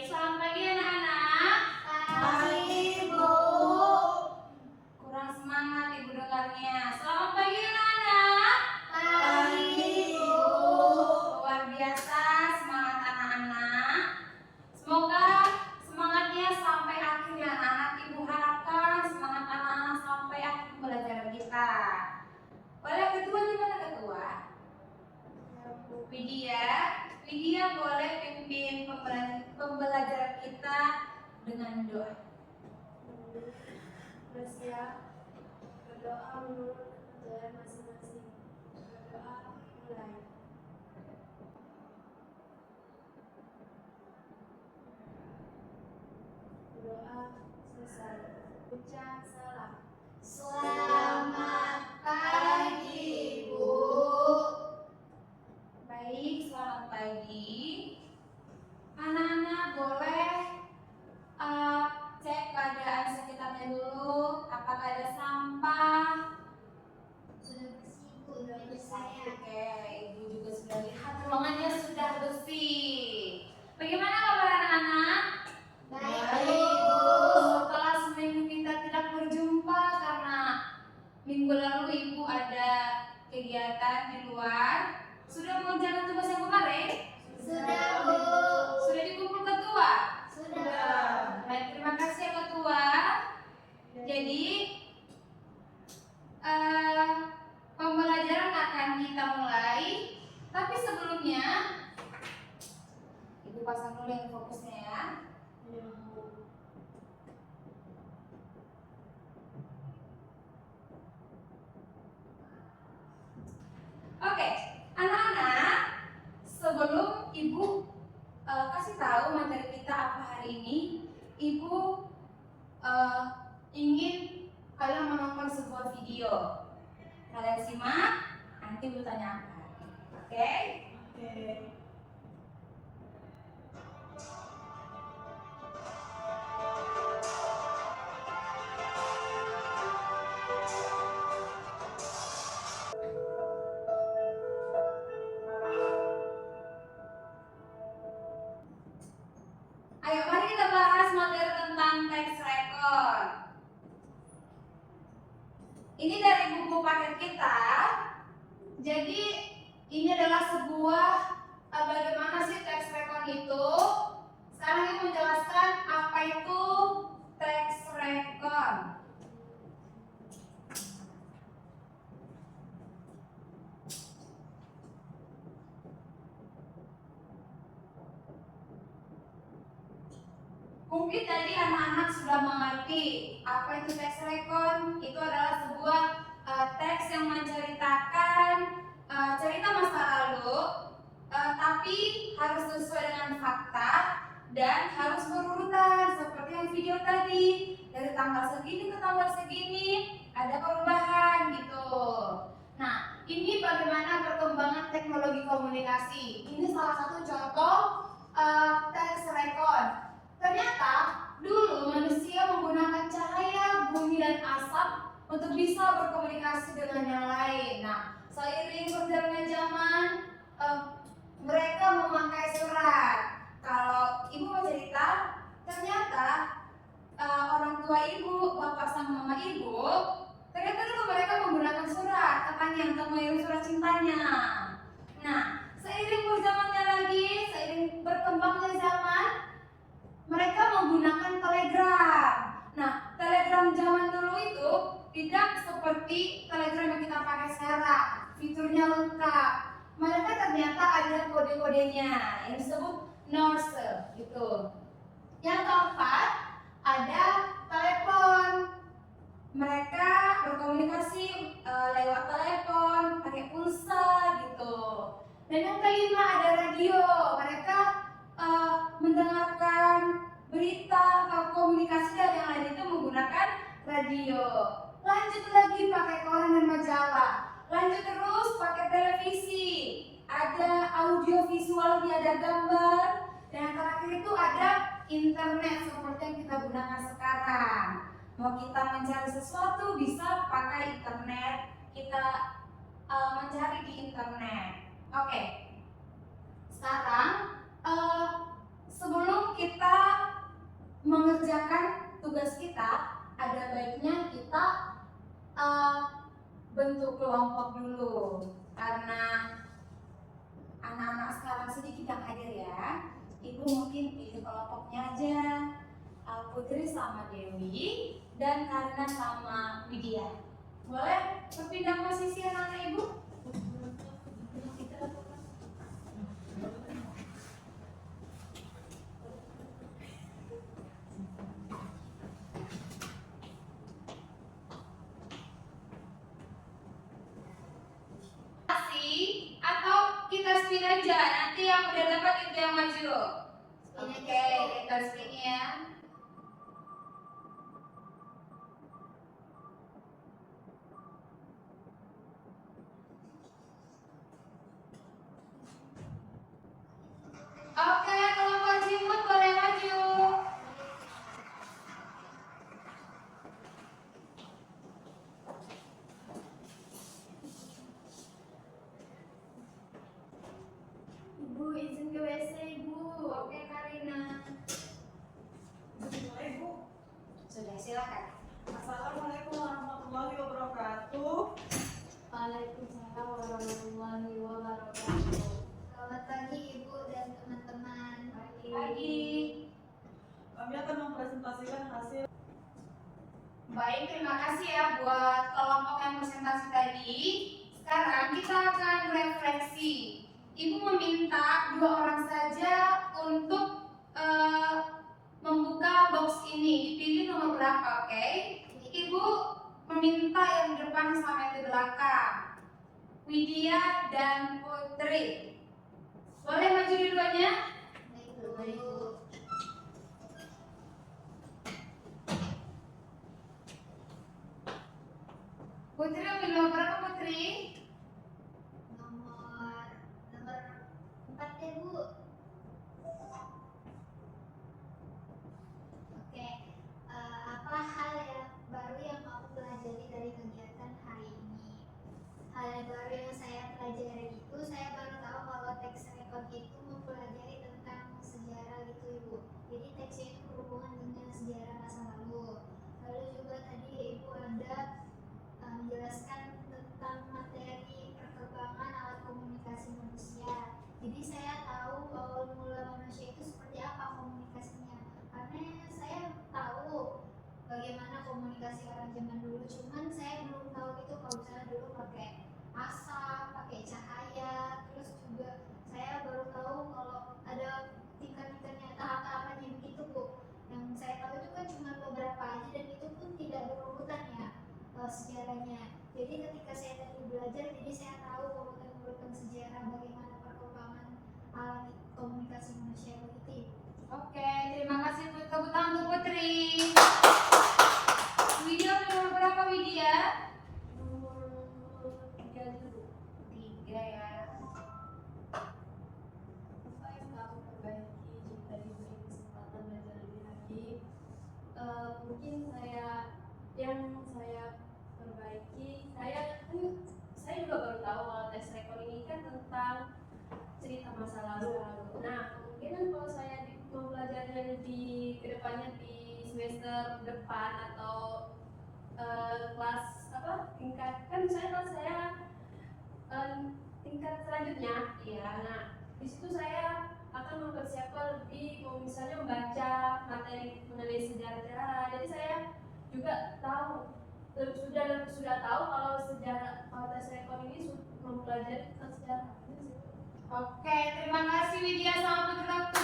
Selamat pagi anak-anak. Pagi, Bu. Kurang semangat ibu dengarnya. Selamat pagi anak-anak. Pagi, Bu. Luar biasa semangat anak-anak. Semoga semangatnya sampai akhir ya anak-anak. Ibu harapkan semangat anak-anak sampai akhir pembelajaran kita. Boleh ketua gimana ketua? Widya boleh pimpin pembelajaran kita dengan doa. Bersiap berdoa menurut kepercayaan masing-masing. Berdoa mulai. Berdoa selesai. Ucap salam. Selamat pagi, Bu. Baik, selamat pagi. Anak-anak boleh cek keadaan sekitarnya dulu. Apakah ada sampah? Sudah bersih, Bu. Doain saya. Oke, ibu juga sudah lihat ruangannya sudah bersih. Bagaimana kabar anak-anak? Baik, Bu. Setelah seminggu kita tidak berjumpa karena minggu lalu ibu ada kegiatan di luar. Sudah mengerjakan tugas yang kemarin? Sudah, Bu. Sudah dikumpul ketua? Sudah. Baik, terima kasih ya ketua. Jadi pembelajaran akan kita mulai. Tapi sebelumnya ibu pasang dulu yang fokusnya ya. Oke, anak-anak, sebelum ibu kasih tahu materi kita apa hari ini, ibu ingin kalian menonton sebuah video. Kalian simak, nanti ibu tanya apa. Oke? Ayo mari kita bahas materi tentang text record. Ini dari buku paket kita. Jadi ini adalah sebuah bagaimana sih text record itu. Sekarang ibu menjelaskan apa itu text record. Mungkin tadi anak-anak sudah mengerti apa itu text record. Itu adalah sebuah teks yang menceritakan cerita masa lalu, tapi harus sesuai dengan fakta dan harus berurutan seperti yang video tadi. Dari tanggal segini ke tanggal segini ada perubahan gitu. Nah, ini bagaimana perkembangan teknologi komunikasi. Ini salah satu contoh text record. Ternyata dulu manusia menggunakan cahaya, bumi, dan asap untuk bisa berkomunikasi dengan yang lain. Nah, seiring berjalannya zaman, mereka memakai surat. Kalau ibu mau cerita, ternyata orang tua ibu, bapak sama mama ibu, ternyata dulu mereka menggunakan surat, katanya untuk mengirim surat cintanya. Nah, seiring berjalannya lagi, seiring berkembangnya zaman, mereka menggunakan telegram. Nah, telegram zaman dulu itu tidak seperti telegram yang kita pakai sekarang. Fiturnya lengkap. Mereka ternyata ada kode-kodenya yang disebut Morse gitu. Yang keempat, ada telepon. Mereka berkomunikasi lewat telepon, pakai pulsa gitu. Dan yang kelima ada radio. Mereka mendengarkan berita atau komunikasi dari yang lain itu menggunakan radio. Lanjut lagi pakai koran dan majalah. Lanjut terus pakai televisi. Ada audio visualnya, ada gambar. Dan yang terakhir itu ada internet seperti yang kita gunakan sekarang. Mau kita mencari sesuatu bisa pakai internet. Kita mencari di internet. Oke. Sekarang sebelum kita mengerjakan tugas kita, ada baiknya kita bentuk kelompok dulu, karena anak-anak sekarang sedikit yang hadir ya. Ibu mungkin pilih kelompoknya aja, Putri sama Dewi dan Karina sama Widya. Boleh berpindah posisi anak-anak ibu? Atau kita spin aja, nanti yang udah dapat itu yang maju. Oke, kita spin ya. Oke, kelompok jimut boleh maju. Ibu izin ke WC ibu. Oke, Karina. Ibu. Sudah, silakan. Assalamualaikum warahmatullahi wabarakatuh. Waalaikumsalam warahmatullahi wabarakatuh. Selamat pagi ibu dan teman-teman. Pagi. Kami akan mempresentasikan hasil. Baik, terima kasih ya buat kelompok yang presentasi tadi. Sekarang kita akan refleksi. Ibu meminta 2 orang saja untuk membuka box ini. Dipilih nomor berapa, oke? Ibu meminta yang di depan sama yang di belakang. Widya dan Putri. Boleh maju dua-duanya? Baik ibu. Putri ambil nomor berapa, Putri? Nomor 4 ya bu. Oke, apa hal yang baru yang kamu pelajari dari kegiatan hari ini? Hal yang baru yang saya pelajari itu, saya baru tahu kalau teks rekon itu mempelajari tentang sejarah gitu ibu. Jadi teksnya itu berhubungan dengan sejarah masa lalu. Lalu juga tadi ibu ada menjelaskan tentang materi perkembangan alat komunikasi manusia. Jadi saya tahu awal mula manusia itu seperti apa komunikasinya. Karena saya tahu bagaimana komunikasi orang zaman dulu, cuman saya belum tahu itu kalau misalnya dulu pakai asap, pakai cahaya. Terus juga saya baru tahu kalau ada tingkat-tingkatnya, tahap-tahapannya begitu bu. Yang saya tahu itu kan cuma beberapa aja dan itu pun tidak berurutan ya sejarahnya. Jadi ketika saya tadi belajar, jadi saya tahu urutan sejarah bagaimana perkembangan alat komunikasi manusia begitu. Oke, terima kasih tepuk tangan untuk Putri. Widya nomor berapa, Widya? Nomor 3 dulu. 3 ya. Apa yang kamu perbaiki jika diberi kesempatan belajar lebih lagi? Mungkin yang saya perbaiki, saya juga baru tahu kalau tes rekon ini kan tentang cerita masa lalu. Nah, kemungkinan kalau saya mau belajarnya di kedepannya di semester depan atau kelas tingkat tingkat selanjutnya ya. Nah, di situ saya akan mempersiapkan lebih, mau misalnya membaca materi mengenai sejarah. Jadi saya juga sudah tahu kalau tes rekon ini mempelajari tentang sejarah. Oke, terima kasih Widya sama Putri.